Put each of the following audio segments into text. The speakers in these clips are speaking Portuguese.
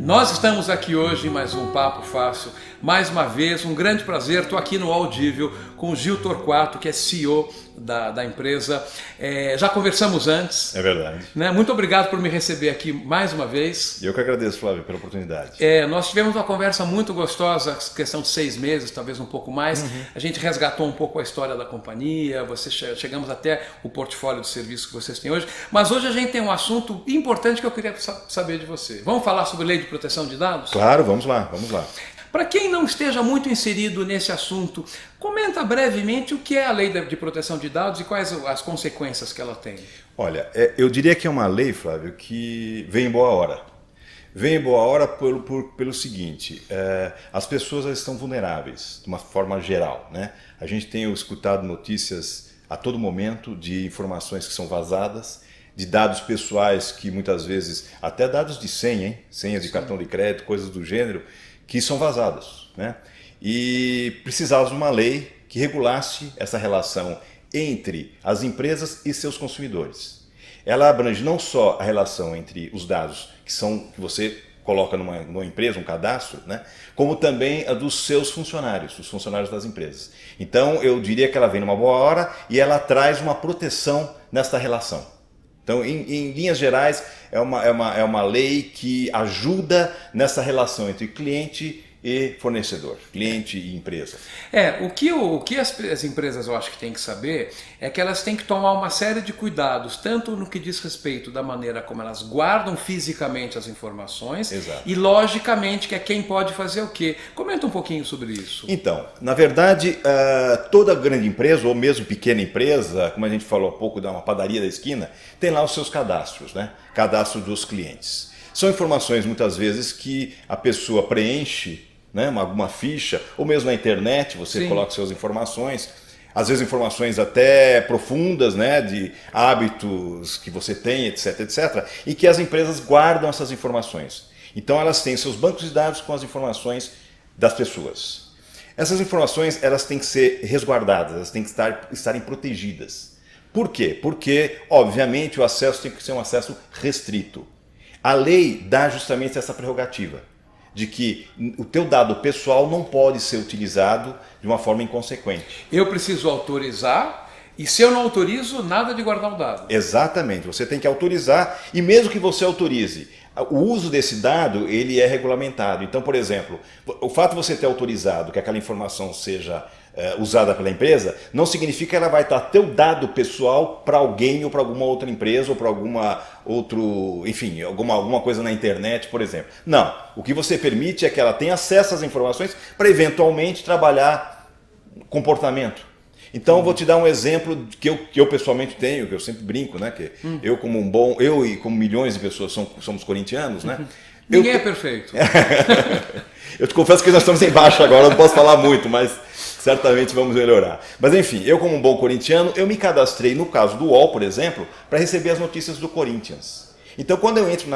Nós estamos aqui hoje em mais um Papo Fácil. Mais uma vez, um grande prazer. Estou aqui no Audível com o Gil Torquato, que é CEO da empresa. Já conversamos antes. É verdade. Né? Muito obrigado por me receber aqui mais uma vez. Eu que agradeço, Flávio, pela oportunidade. Nós tivemos uma conversa muito gostosa, questão de 6 meses, talvez um pouco mais. A gente resgatou um pouco a história da companhia, chegamos até o portfólio de serviços que vocês têm hoje. Mas hoje a gente tem um assunto importante que eu queria saber de você. Vamos falar sobre lei de proteção de dados? Claro, vamos lá, vamos lá. Para quem não esteja muito inserido nesse assunto, comenta brevemente o que é a lei de proteção de dados e quais as consequências que ela tem. Olha, eu diria que é uma lei, Flávio, que vem em boa hora. Vem em boa hora pelo seguinte, as pessoas estão vulneráveis de uma forma geral, né? A gente tem escutado notícias a todo momento de informações que são vazadas, de dados pessoais que muitas vezes, até dados de senha, hein? Senhas de cartão de crédito, coisas do gênero, que são vazados, né? E precisávamos de uma lei que regulasse essa relação entre as empresas e seus consumidores. Ela abrange não só a relação entre os dados que você coloca numa empresa, um cadastro, né? Como também a dos seus funcionários, os funcionários das empresas. Então eu diria que ela vem numa boa hora e ela traz uma proteção nesta relação. Então, em linhas gerais, é uma lei que ajuda nessa relação entre cliente e fornecedor, cliente e empresa. O que as empresas eu acho que têm que saber é que elas têm que tomar uma série de cuidados, tanto no que diz respeito da maneira como elas guardam fisicamente as informações. Exato. E logicamente que é quem pode fazer o quê. Comenta um pouquinho sobre isso. Então, na verdade, toda grande empresa, ou mesmo pequena empresa, como a gente falou há pouco, da uma padaria da esquina, tem lá os seus cadastros, né? Cadastro dos clientes. São informações muitas vezes que a pessoa preenche, né, alguma ficha, ou mesmo na internet você coloca suas informações, às vezes informações até profundas, né, de hábitos que você tem, etc, etc, e que as empresas guardam essas informações. Então elas têm seus bancos de dados com as informações das pessoas. Essas informações elas têm que ser resguardadas, elas têm que estarem protegidas. Por quê? Porque, obviamente, o acesso tem que ser um acesso restrito. A lei dá justamente essa prerrogativa de que o teu dado pessoal não pode ser utilizado de uma forma inconsequente. Eu preciso autorizar e se eu não autorizo, nada de guardar o dado. Exatamente, você tem que autorizar e mesmo que você autorize, o uso desse dado ele é regulamentado. Então, por exemplo, o fato de você ter autorizado que aquela informação seja usada pela empresa, não significa que ela vai estar teu dado pessoal para alguém ou para alguma outra empresa ou para alguma coisa na internet, por exemplo. Não, o que você permite é que ela tenha acesso às informações para eventualmente trabalhar comportamento. Então eu vou te dar um exemplo que eu pessoalmente tenho, que eu sempre brinco, né? Que eu e como milhões de pessoas somos corintianos, né? Ninguém é perfeito. Eu te confesso que nós estamos embaixo agora, não posso falar muito, mas certamente vamos melhorar. Mas enfim, eu como um bom corintiano, eu me cadastrei no caso do UOL, por exemplo, para receber as notícias do Corinthians. Então quando eu entro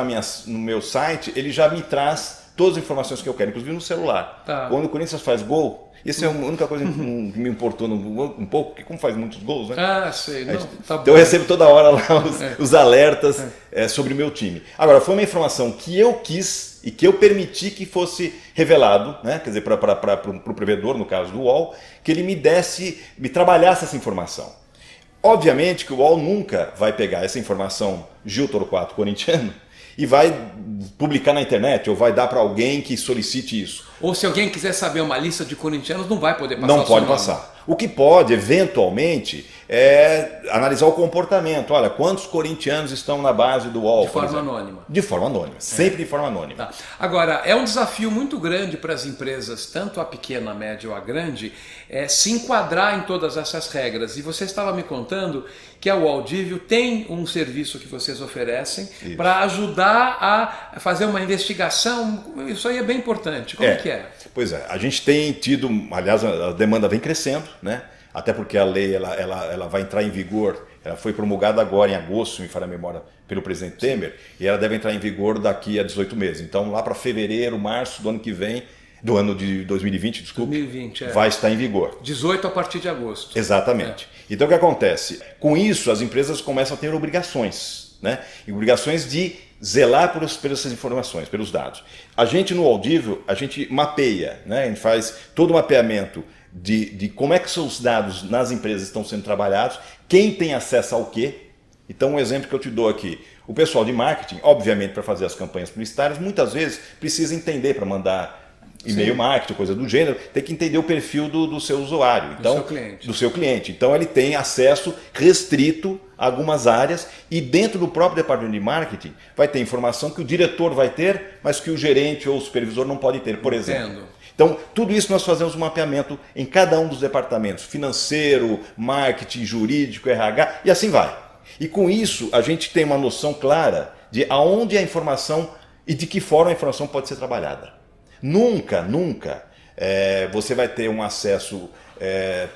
no meu site, ele já me traz todas as informações que eu quero, inclusive no celular. Tá. Quando o Corinthians faz gol, isso é a única coisa que me importou um pouco, porque como faz muitos gols, né? Sei. Não, tá bom. Então eu recebo toda hora lá os alertas sobre o meu time. Agora, foi uma informação que eu quis e que eu permiti que fosse revelado, né? Quer dizer, para o provedor, no caso do UOL, que ele me trabalhasse essa informação. Obviamente que o UOL nunca vai pegar essa informação Gil Torquato corintiano e vai publicar na internet ou vai dar para alguém que solicite isso. Ou se alguém quiser saber uma lista de corintianos, não vai poder passar. Não pode passar. O que pode, eventualmente, é analisar o comportamento. Olha, quantos corintianos estão na base do UOL? De forma anônima. De forma anônima, sempre de forma anônima. Tá. Agora, é um desafio muito grande para as empresas, tanto a pequena, a média ou a grande, se enquadrar em todas essas regras. E você estava me contando que a Audível tem um serviço que vocês oferecem para ajudar a fazer uma investigação. Isso aí é bem importante. Como é que é? Pois é, a gente tem tido, aliás, a demanda vem crescendo, né? Até porque a lei ela vai entrar em vigor, ela foi promulgada agora em agosto, me falha a memória, pelo presidente Temer, e ela deve entrar em vigor daqui a 18 meses. Então lá para fevereiro, março do ano que vem, do ano de 2020, desculpe, 2020, vai estar em vigor. 18 a partir de agosto. Exatamente. Então o que acontece? Com isso as empresas começam a ter obrigações, né? E obrigações de zelar por essas informações, pelos dados. A gente no Audível, a gente mapeia, né? A gente faz todo o mapeamento de como é que são os dados nas empresas estão sendo trabalhados, quem tem acesso ao quê. Então um exemplo que eu te dou aqui, o pessoal de marketing, obviamente para fazer as campanhas publicitárias, muitas vezes precisa entender para mandar e-mail marketing, coisa do gênero, tem que entender o perfil do seu usuário, então, do seu cliente. Então ele tem acesso restrito a algumas áreas e dentro do próprio departamento de marketing vai ter informação que o diretor vai ter, mas que o gerente ou o supervisor não pode ter, por exemplo. Então tudo isso nós fazemos um mapeamento em cada um dos departamentos, financeiro, marketing, jurídico, RH e assim vai. E com isso a gente tem uma noção clara de aonde a informação e de que forma a informação pode ser trabalhada. Nunca você vai ter um acesso,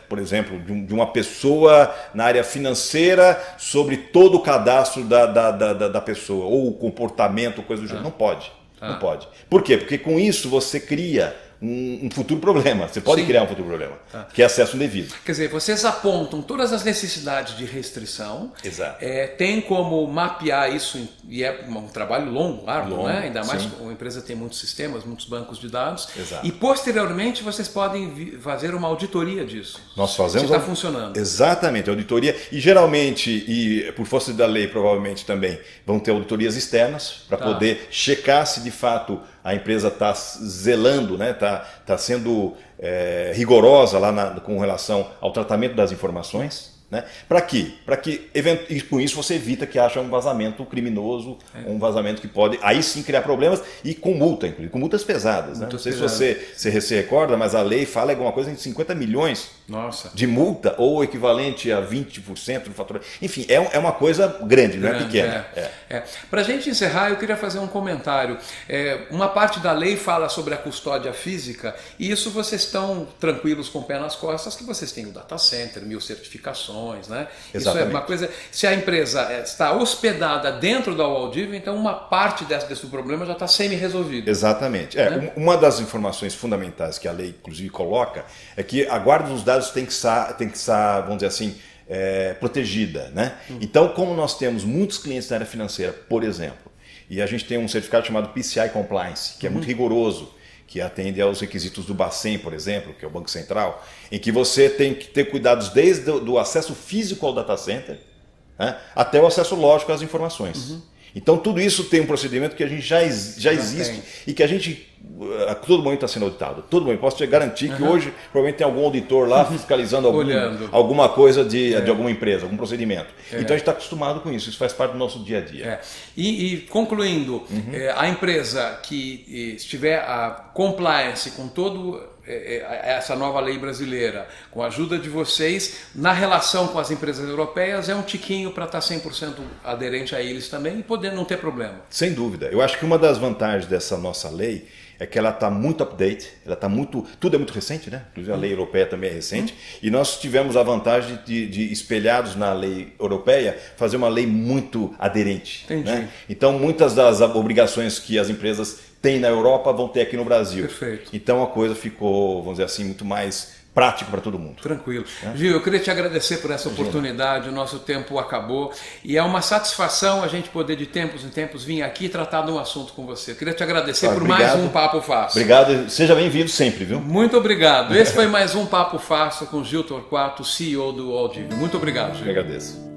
por exemplo, de uma pessoa na área financeira sobre todo o cadastro da pessoa, ou o comportamento, coisa do gênero. Não pode. Não pode. Por quê? Porque com isso você cria um futuro problema. Você pode criar um futuro problema, que é acesso indevido. Quer dizer, vocês apontam todas as necessidades de restrição. Exato. Tem como mapear isso, e é um trabalho longo, árduo, né? Ainda mais que uma empresa tem muitos sistemas, muitos bancos de dados. Exato. E posteriormente vocês podem fazer uma auditoria disso. Nós fazemos. Se está funcionando. Exatamente, auditoria. E geralmente, e por força da lei provavelmente também, vão ter auditorias externas para poder checar se de fato a empresa está zelando, né? Tá sendo rigorosa lá com relação ao tratamento das informações. Né? Para quê? Para que com isso você evita que haja um vazamento criminoso, um vazamento que pode aí sim criar problemas e com multa, inclusive, com multas pesadas. Né? Não sei se você se recorda, mas a lei fala alguma coisa em 50 milhões de multa ou equivalente a 20% do faturamento. Enfim, é uma coisa grande, não é pequena. Para a gente encerrar, eu queria fazer um comentário. Uma parte da lei fala sobre a custódia física e isso vocês estão tranquilos com o pé nas costas que vocês têm o data center, 1000 certificações. Né? Isso é uma coisa. Se a empresa está hospedada dentro da Audível, então uma parte desse problema já está semi-resolvida. Exatamente. Uma das informações fundamentais que a lei, inclusive, coloca é que a guarda dos dados tem que estar, vamos dizer assim, protegida. Né? Então, como nós temos muitos clientes na área financeira, por exemplo, e a gente tem um certificado chamado PCI Compliance, que é muito rigoroso, que atende aos requisitos do Bacen, por exemplo, que é o Banco Central, em que você tem que ter cuidados desde o acesso físico ao data center, né, até o acesso lógico às informações. Então tudo isso tem um procedimento que a gente já existe e que a gente a todo momento está sendo auditado. Todo momento. Posso te garantir que hoje provavelmente tem algum auditor lá fiscalizando alguma coisa de alguma empresa, algum procedimento. Então a gente está acostumado com isso. Isso faz parte do nosso dia a dia. E concluindo, a empresa que estiver a compliance com todo essa nova lei brasileira, com a ajuda de vocês, na relação com as empresas europeias, é um tiquinho para estar 100% aderente a eles também e poder não ter problema. Sem dúvida. Eu acho que uma das vantagens dessa nossa lei é que ela está muito update, tudo é muito recente, né? Inclusive a lei europeia também é recente, e nós tivemos a vantagem de espelhados na lei europeia, fazer uma lei muito aderente. Entendi. Né? Então muitas das obrigações que as empresas têm na Europa vão ter aqui no Brasil. Perfeito. Então a coisa ficou, vamos dizer assim, muito mais prático para todo mundo. Tranquilo. Gil, eu queria te agradecer por essa oportunidade, o nosso tempo acabou e é uma satisfação a gente poder de tempos em tempos vir aqui e tratar de um assunto com você. Eu queria te agradecer por mais um Papo Fácil. Obrigado, seja bem-vindo sempre, viu? Muito obrigado. Esse foi mais um Papo Fácil com Gil Torquato, CEO do Audível. Muito obrigado, Gil. Eu agradeço.